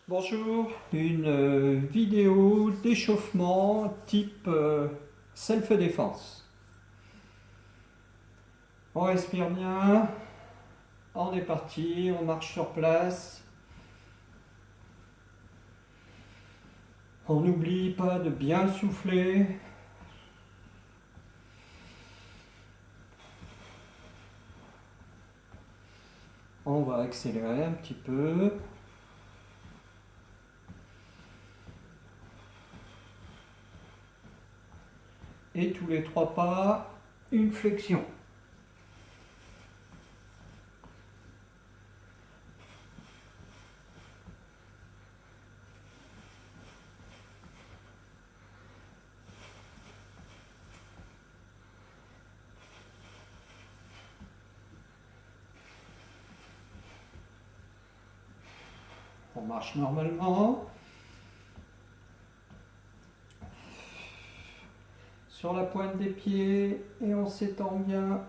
Bonjour, une vidéo d'échauffement type self-défense. On respire bien, on est parti, on marche sur place. On n'oublie pas de bien souffler. On va accélérer un petit peu. Et tous les 3 pas, une flexion. On marche normalement. Sur la pointe des pieds et on s'étend bien.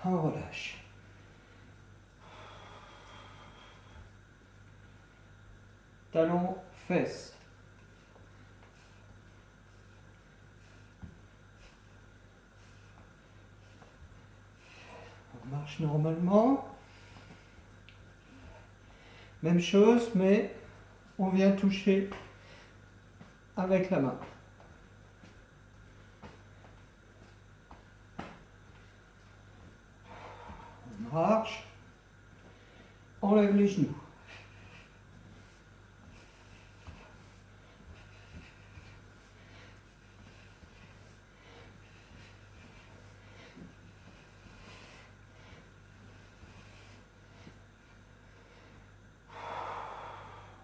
On relâche. Talons, fesses. On marche normalement. Même chose, mais on vient toucher avec la main. On marche. On lève les genoux.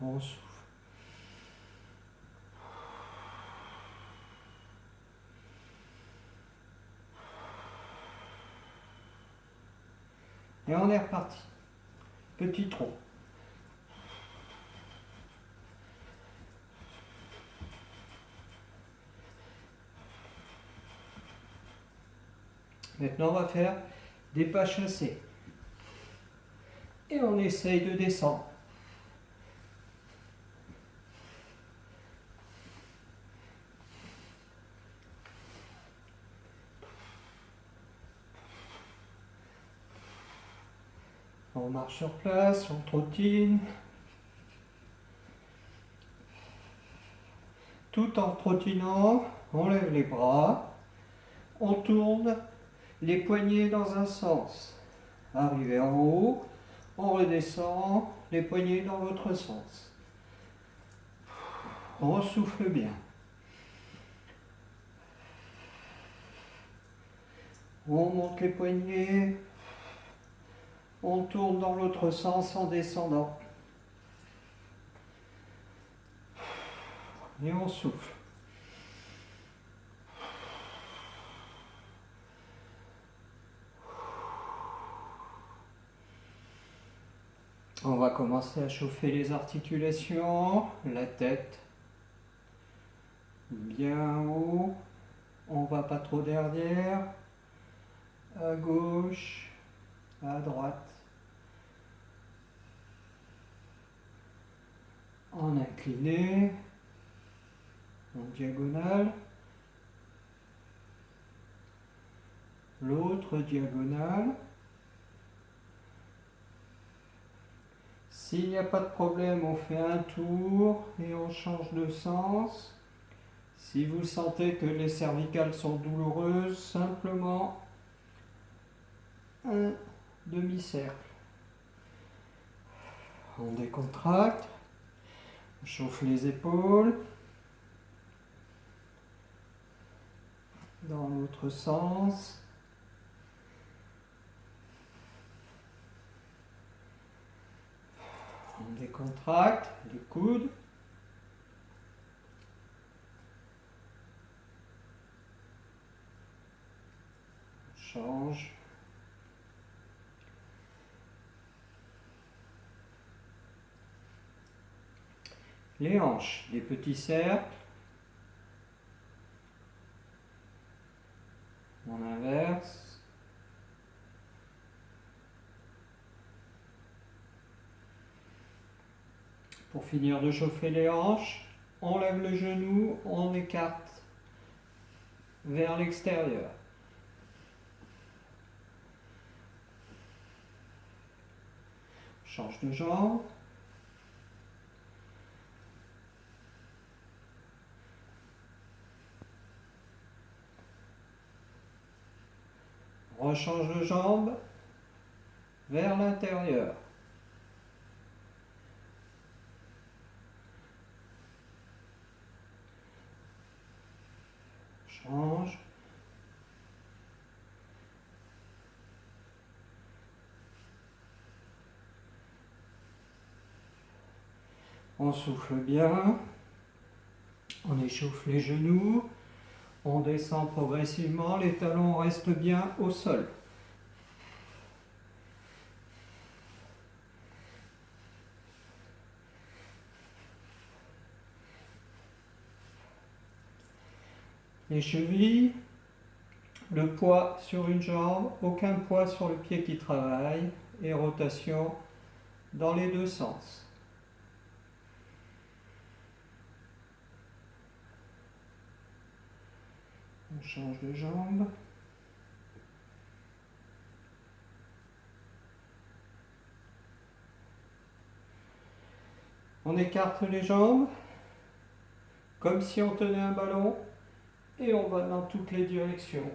On souffle. Et on est reparti. Petit trot. Maintenant, on va faire des pas chassés. Et on essaye de descendre. On marche sur place, on trottine. Tout en trottinant, on lève les bras. On tourne les poignets dans un sens. Arrivé en haut, on redescend les poignets dans l'autre sens. On souffle bien. On monte les poignets. On tourne dans l'autre sens en descendant. Et on souffle. On va commencer à chauffer les articulations, la tête bien haut. On va pas trop derrière. À gauche, à droite. En incliné, en diagonale. L'autre diagonale. S'il n'y a pas de problème, on fait un tour et on change de sens. Si vous sentez que les cervicales sont douloureuses, simplement un demi-cercle. On décontracte, on chauffe les épaules. Dans l'autre sens. On décontracte les coudes. On change. Les hanches, les petits cercles. On inverse. Pour finir de chauffer les hanches, on lève le genou, on écarte vers l'extérieur. Change de jambe. Rechange de jambe vers l'intérieur. Change. On souffle bien. On échauffe les genoux. On descend progressivement. Les talons restent bien au sol. Les chevilles, le poids sur une jambe, aucun poids sur le pied qui travaille et rotation dans les deux sens. On change de jambe. On écarte les jambes comme si on tenait un ballon et on va dans toutes les directions.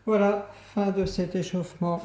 Voilà, fin de cet échauffement.